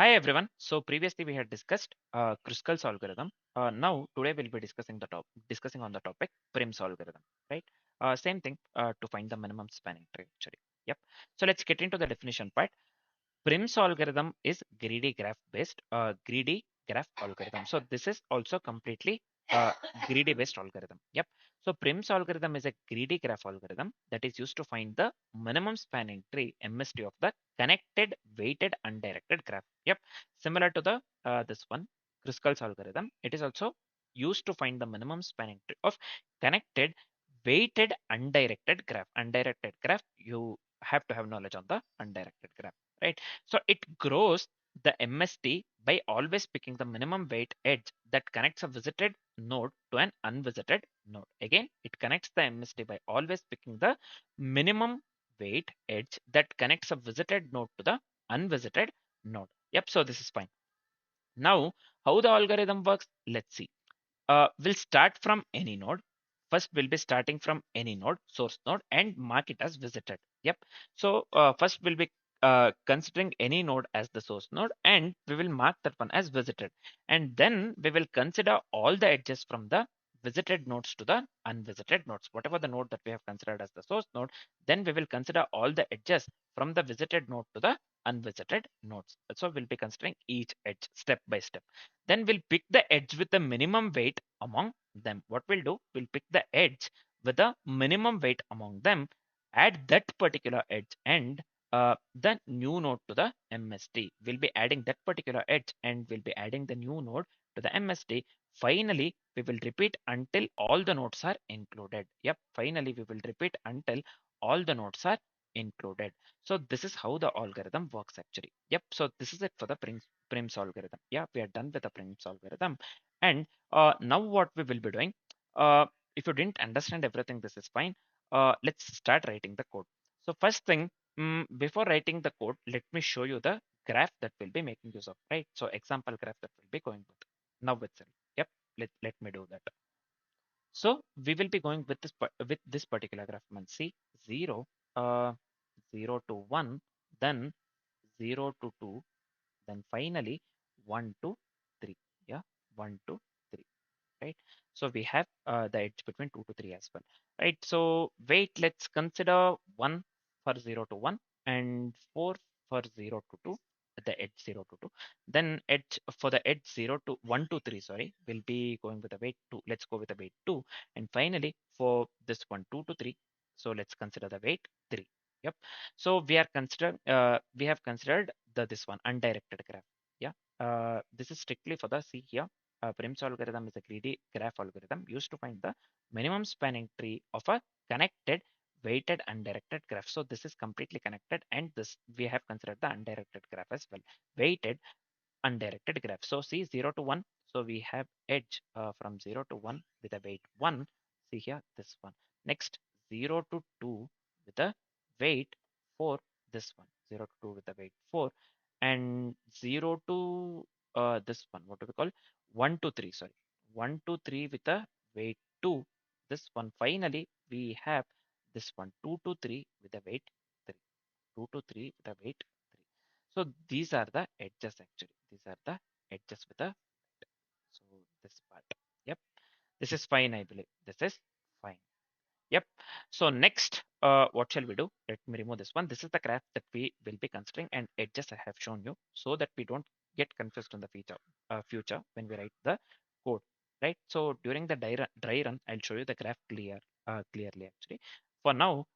Hi everyone. So previously we had discussed Kruskal's algorithm. Now today we'll be discussing on the topic Prim's algorithm, right? Same thing to find the minimum spanning tree actually. Yep. So let's get into the definition part. Prim's algorithm is greedy graph algorithm. So this is also completely uh, greedy based algorithm. Yep. So Prim's algorithm is a greedy graph algorithm that is used to find the minimum spanning tree MST of the connected weighted undirected graph. Yep. Similar to the this one Kruskal's algorithm, it is also used to find the minimum spanning tree of connected weighted undirected graph. Undirected graph, you have to have knowledge on the undirected graph, right? So it grows the MST by always picking the minimum weight edge that connects a visited node to an unvisited node. Again, it connects the MST by always picking the minimum weight edge that connects a visited node to the unvisited node. Yep, so this is fine. Now, how the algorithm works, let's see. We'll start from any node. First, we'll be starting from any node, source node, and mark it as visited. Yep. So first we'll be considering any node as the source node, and we will mark that one as visited. And then we will consider all the edges from the visited nodes to the unvisited nodes. Whatever the node that we have considered as the source node, then we will consider all the edges from the visited node to the unvisited nodes. So we'll be considering each edge step by step. Then we'll pick the edge with the minimum weight among them. What we'll do, we'll pick the edge with the minimum weight among them, add that particular edge and the new node to the MST. We'll be adding that particular edge and we'll be adding the new node to the MST. Finally, we will repeat until all the nodes are included. Yep, finally we will repeat until all the nodes are included. So this is how the algorithm works actually. Yep, so this is it for the Prim's algorithm. Yeah, we are done with the Prim's algorithm. And now what we will be doing, if you didn't understand everything, this is fine. Let's start writing the code. So first thing, before writing the code, let me show you the graph that we'll be making use of, right? So example graph that we'll be going with now itself. Yep, let me do that. So we will be going with this particular graph. See 0, uh, 0 to 1, then 0 to 2, then finally 1 to 3. Yeah, 1 to 3, right? So we have the edge between 2 to 3 as well, right? So wait, let's consider 1 for 0 to 1 and 4 for 0 to 2, the edge 0 to 2. Then edge for the edge 0 to 1 to 3, sorry, we'll be going with the weight 2. Let's go with the weight 2. And finally for this one 2 to 3, so let's consider the weight 3. Yep. So we have considered this one undirected graph. Yeah. This is strictly for the see here. Prim's algorithm is a greedy graph algorithm used to find the minimum spanning tree of a connected weighted undirected graph. So this is completely connected, and this we have considered the undirected graph as well. Weighted undirected graph. So see 0 to 1. So we have edge from 0 to 1 with a weight 1. See here this one. Next 0 to 2 with a weight 4. This one 0 to 2 with a weight 4, and 0 to this one. What do we call 1 to 3? Sorry, 1 to 3 with a weight 2. This one finally we have this one 2 to 3 with a weight 3. 2 to 3 with a weight 3. So these are the edges actually. These are the edges with a so this part. Yep. This is fine, I believe. This is fine. Yep. So next, what shall we do? Let me remove this one. This is the graph that we will be considering, and edges I have shown you so that we don't get confused in the future when we write the code, right? So during the dry run, I'll show you the graph clearly actually. For now,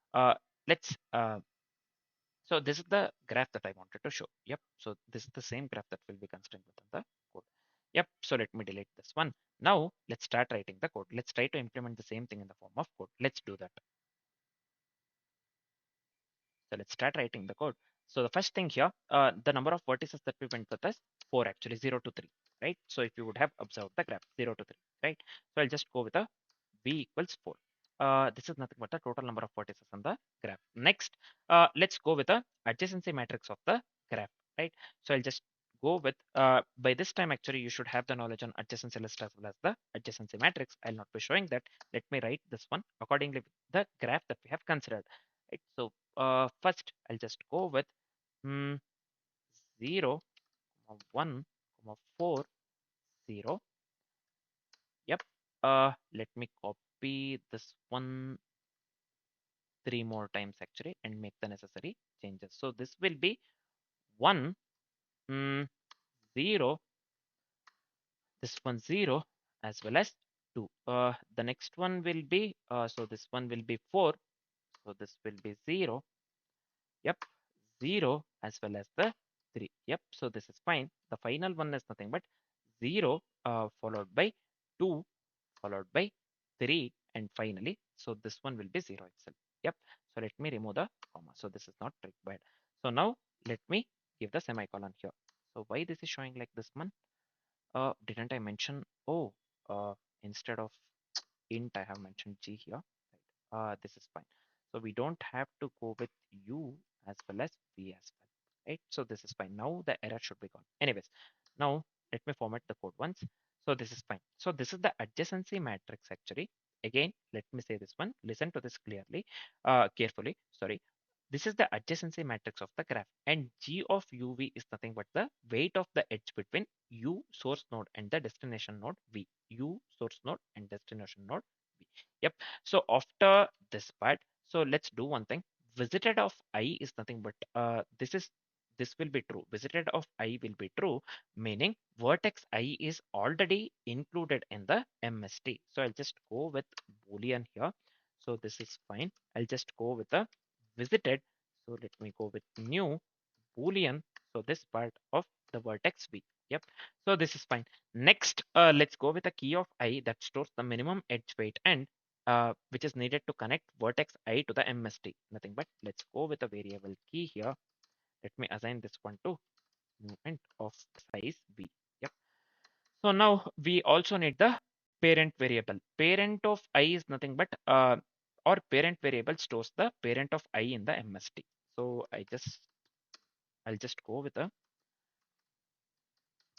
let's so this is the graph that I wanted to show. Yep. So this is the same graph that we'll be considering within the code. Yep. So let me delete this one. Now let's start writing the code. Let's try to implement the same thing in the form of code. Let's do that. So let's start writing the code. So the first thing here, the number of vertices that we went with is 4 actually, 0 to 3, right? So if you would have observed the graph 0 to 3, right? So I'll just go with a v equals 4. This is nothing but the total number of vertices on the graph. Next, let's go with the adjacency matrix of the graph, right? So I'll just go with, by this time actually you should have the knowledge on adjacency list as well as the adjacency matrix. I'll not be showing that. Let me write this one accordingly with the graph that we have considered, right? So first I'll just go with 0, 1, 4, 0. Yep. Let me copy this one 3 more times actually and make the necessary changes. So this will be 1, 0, this one 0 as well as 2. The next one will be, so this one will be 4. So this will be 0. Yep. 0 as well as the 3. Yep. So this is fine. The final one is nothing but 0 followed by 2 followed by 3 and finally so this one will be 0 itself. Yep. So let me remove the comma. So this is not required. So now let me give the semicolon here. So why this is showing like this one? Didn't I mention? Oh, instead of int I have mentioned g here. Right. This is fine. So we don't have to go with u as well as v as well. Right. So this is fine. Now the error should be gone. Anyways, now let me format the code once. So this is fine. So this is the adjacency matrix actually. Again, let me say this one. Listen to this clearly, carefully. Sorry. This is the adjacency matrix of the graph, and g of uv is nothing but the weight of the edge between u source node and the destination node v. U source node and destination node v. Yep. So after this part, so let's do one thing. Visited of I is nothing but this will be true. Visited of I will be true, meaning vertex I is already included in the MST. So I'll just go with Boolean here. So this is fine. I'll just go with the visited. So let me go with new Boolean. So this part of the vertex V. Yep. So this is fine. Next, let's go with a key of I that stores the minimum edge weight and which is needed to connect vertex I to the MST. Nothing but let's go with a variable key here. Let me assign this one to movement of size B. Yep. So now we also need the parent variable. Parent of I is nothing but or parent variable stores the parent of I in the MST. So I'll just go with a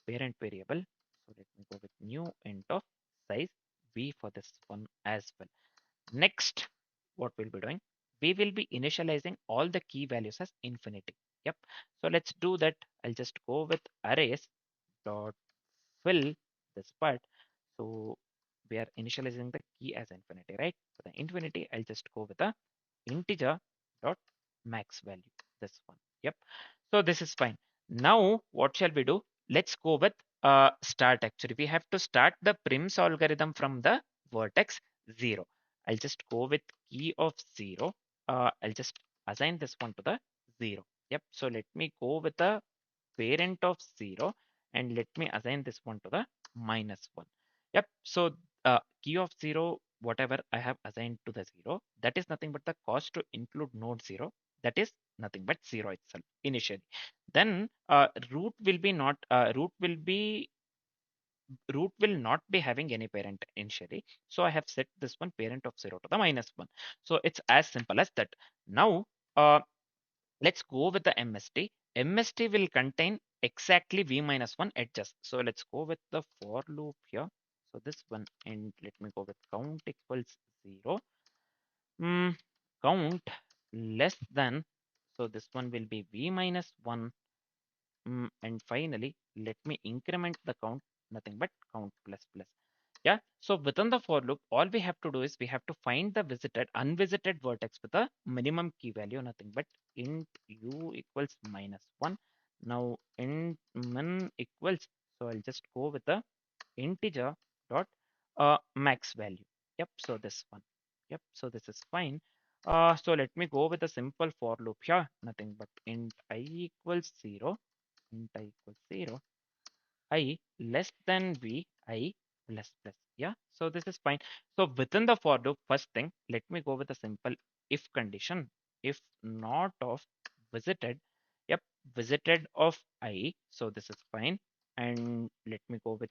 parent variable. So let me go with new int of size v for this one as well. Next, what we'll be doing, we will be initializing all the key values as infinity. Yep. So let's do that. I'll just go with arrays dot fill this part. So we are initializing the key as infinity, right? For the infinity, I'll just go with a integer dot max value. This one. Yep. So this is fine. Now what shall we do? Let's go with start actually. We have to start the Prim's algorithm from the vertex 0. I'll just go with key of 0. I'll just assign this one to the 0. Yep. So let me go with the parent of 0 and let me assign this one to the -1. Yep. So key of 0, whatever I have assigned to the 0, that is nothing but the cost to include node 0. That is nothing but 0 itself initially. Then root will not be having any parent initially. So I have set this one parent of 0 to the -1. So it's as simple as that. Now uh, let's go with the MST. MST will contain exactly v minus 1 edges. So let's go with the for loop here. So this one, and let me go with count equals 0. Count less than, so this one will be v minus 1. And finally, let me increment the count, nothing but count plus plus. Yeah. So within the for loop, all we have to do is we have to find the unvisited vertex with a minimum key value, nothing but int u equals -1. Now int min equals, so I'll just go with the integer dot max value. Yep. So this one. Yep. So this is fine. So let me go with a simple for loop here, nothing but int I equals 0, int I equals 0, I less than v, I plus plus. Yeah, so this is fine. So within the for loop, first thing, let me go with a simple if condition. If not of visited, yep, visited of I. So this is fine. And let me go with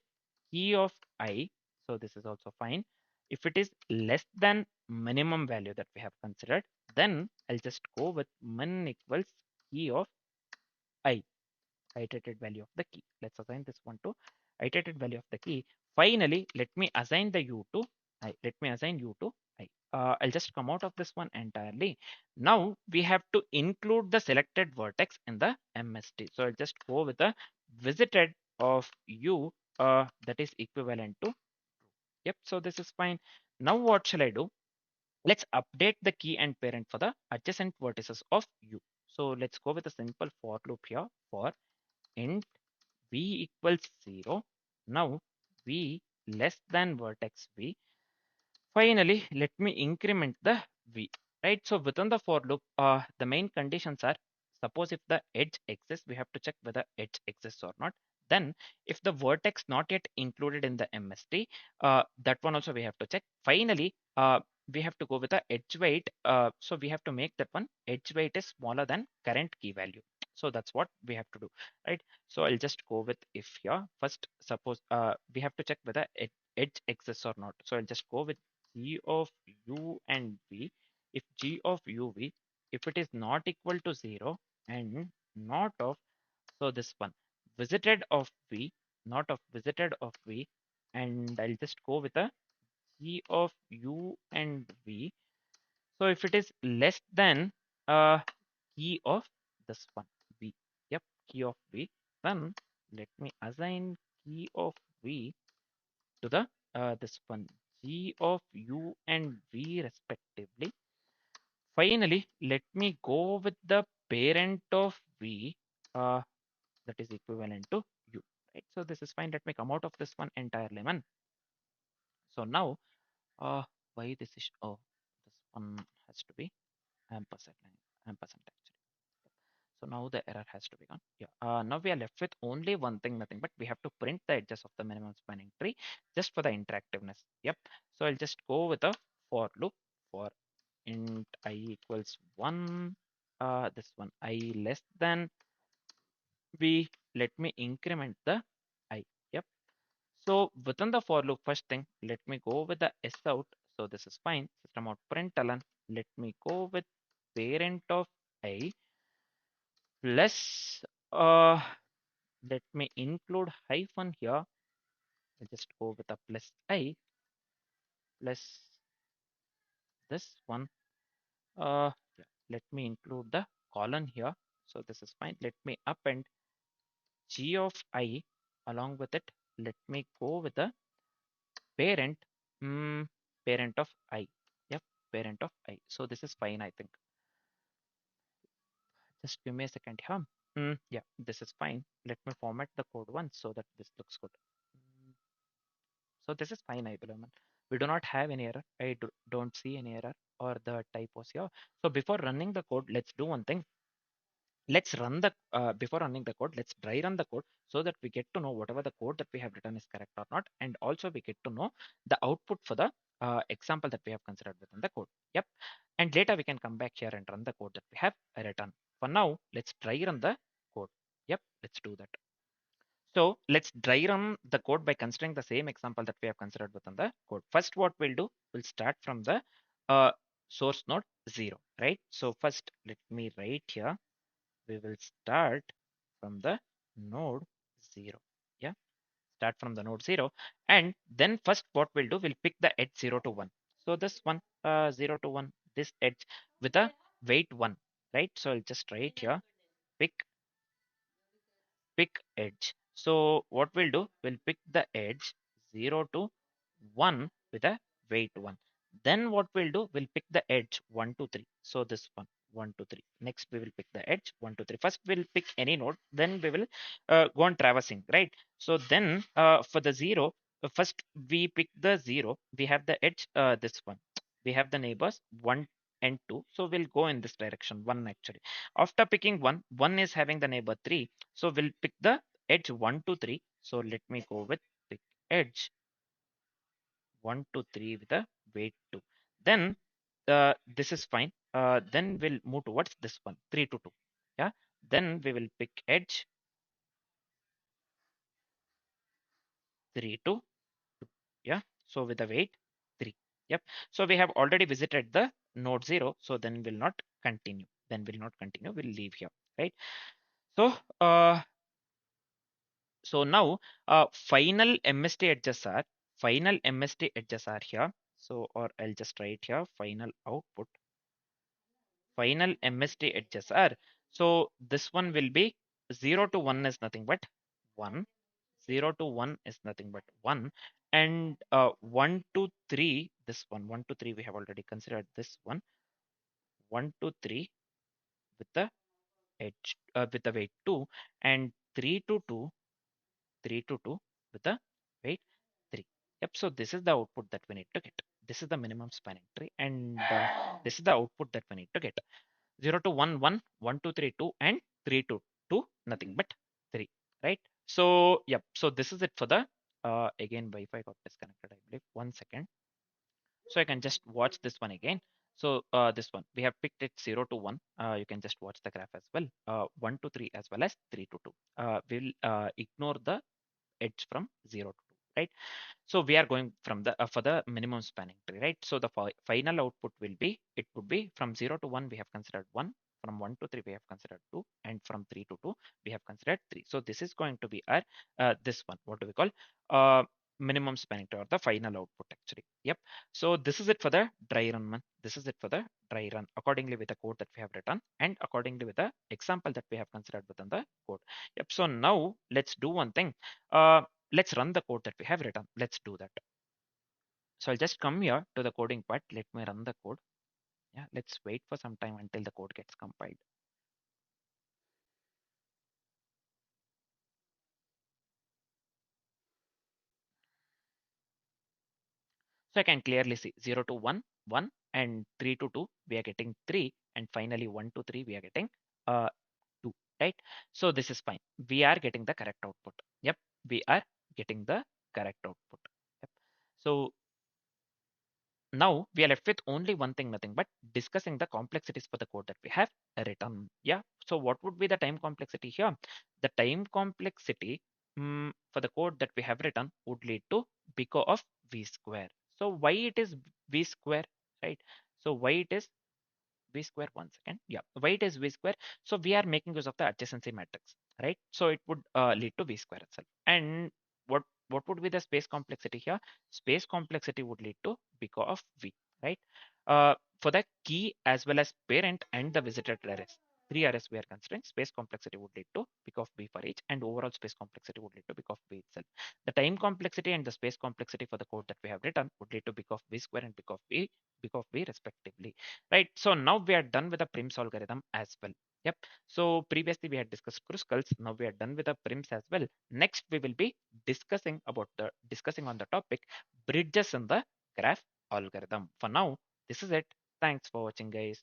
key of I. So this is also fine. If it is less than minimum value that we have considered, then I'll just go with min equals key of I, iterated value of the key. Let's assign this one to iterated value of the key. Finally, let me assign the u to I. Let me assign u to I. I'll just come out of this one entirely. Now we have to include the selected vertex in the MST. So I'll just go with the visited of u, that is equivalent to. Yep, so this is fine. Now what shall I do? Let's update the key and parent for the adjacent vertices of u. So let's go with a simple for loop here for int v equals 0. Now v less than vertex v. Finally, let me increment the v, right? So within the for loop, the main conditions are, suppose if the edge exists, we have to check whether edge exists or not. Then if the vertex not yet included in the MST, that one also we have to check. Finally, we have to go with the edge weight. So we have to make that one edge weight is smaller than current key value. So that's what we have to do, right? So I'll just go with if here. First, suppose we have to check whether edge exists or not. So I'll just go with g of u and v. If g of uv, if it is not equal to 0 and not of, so this one visited of v, not of visited of v, and I'll just go with a g of u and v. So if it is less than key of this one v, yep, key of v, then let me assign key of v to the this one g of u and v respectively. Finally, let me go with the parent of v, uh, that is equivalent to u, right? So this is fine. Let me come out of this one entirely, man. So now, uh, why this is, oh, this one has to be ampersand, ampersand actually. So now the error has to be gone. Yeah. Now we are left with only one thing, nothing but we have to print the edges of the minimum spanning tree just for the interactiveness. Yep. So I'll just go with a for loop for int I equals 1. This one I less than v. Let me increment the I. Yep. So within the for loop, first thing, let me go with the s out. So this is fine. System out println. Let me go with parent of I plus let me include hyphen here. I'll just go with a plus I plus this one. Yeah, let me include the colon here. So this is fine. Let me append g of I along with it. Let me go with the parent, parent of I. Yep, parent of I. So this is fine, I think. Just give me a second here. Yeah, this is fine. Let me format the code once so that this looks good. So this is fine, I believe. We do not have any error. Don't see any error or the typos here. So before running the code, let's do one thing. Let's run the before running the code, let's dry run the code so that we get to know whatever the code that we have written is correct or not, and also we get to know the output for the example that we have considered within the code. Yep. And later we can come back here and run the code that we have written. For now, let's dry run the code. Yep, let's do that. So let's dry run the code by considering the same example that we have considered within the code. First, what we'll do, we'll start from the uh, source node 0, right? So first, let me write here. We will start from the node 0. Yeah, start from the node 0. And then first, what we'll do, we'll pick the edge 0 to 1. So this one, 0 to 1, this edge with a weight 1, right? So I'll just write here, pick edge. So what we'll do, we'll pick the edge 0 to 1 with a weight 1. Then what we'll do, we'll pick the edge 1 to 3. So this one, 1 to 3. Next, we will pick the edge 1 to 3. First, we'll pick any node. Then we will go on traversing, right? So then for the 0, first we pick the 0. We have the edge, this one. We have the neighbors 1 and 2. So we'll go in this direction, 1 actually. After picking 1, 1 is having the neighbor 3. So we'll pick the edge 1 to 3. So let me go with pick edge 1 to 3 with a weight 2. Then this is fine. Then we'll move towards this one, 3 to 2. Yeah. Then we will pick edge 3 to 2. Yeah. So with the weight 3. Yep. So we have already visited the node 0. So then we'll not continue. Then we'll not continue. We'll leave here. Right. So so now final MST edges are here. So or I'll just write here final output. Final MST edges are. So this one will be 0 to 1 is nothing but 1. 0 to 1 is nothing but 1. And 1 to 3, this one, 1 to 3, we have already considered this one. 1 to 3 with the edge, with the weight 2. And 3 to 2, 3 to 2 with the weight 3. Yep, so this is the output that we need to get. This is the minimum spanning tree, and this is the output that we need to get. 0 to 1, 1, 1 to 3, 2, and 3 to 2, nothing but 3, right? So, yep, so this is it for the, again, Wi-Fi got disconnected, I believe. 1 second. So I can just watch this one again. So this one, we have picked it 0 to 1. You can just watch the graph as well. 1 to 3 as well as 3 to 2. We'll ignore the edge from 0 to 2, right? So we are going from the for the minimum spanning tree, right? So the final output will be, it would be from 0 to 1 we have considered 1, from 1 to 3 we have considered 2, and from 3 to 2 we have considered 3. So this is going to be our this one, what do we call, uh, minimum spanning tree, or the final output actually. Yep. So this is it for the dry run, man. This is it for the dry run accordingly with the code that we have written, and accordingly with the example that we have considered within the code. Yep. So now let's do one thing. Let's run the code that we have written. Let's do that. So I'll just come here to the coding part. Let me run the code. Yeah, let's wait for some time until the code gets compiled. So I can clearly see 0 to 1, 1, and 3 to 2, we are getting 3, and finally 1 to 3, we are getting 2, right? So this is fine. We are getting the correct output. Yep, we are getting the correct output. Yep. So now we are left with only one thing, nothing but discussing the complexities for the code that we have written. Yeah. So what would be the time complexity here? The time complexity for the code that we have written would lead to big O of v square. So why it is v square, right? So why it is v square, 1 second. Yeah, why it is v square? So we are making use of the adjacency matrix, right? So it would lead to v square itself. And what would be the space complexity here? Space complexity would lead to big O of v, right? For the key as well as parent and the visited arrays. Three arrays we are considering. Space complexity would lead to big of v for each, and overall space complexity would lead to big of v itself. The time complexity and the space complexity for the code that we have written would lead to big of v square and big of v respectively, right? So now we are done with the Prim's algorithm as well. Yep. So previously we had discussed Kruskal's. Now we are done with the Prims as well. Next we will be discussing on the topic bridges in the graph algorithm. For now, this is it. Thanks for watching, guys.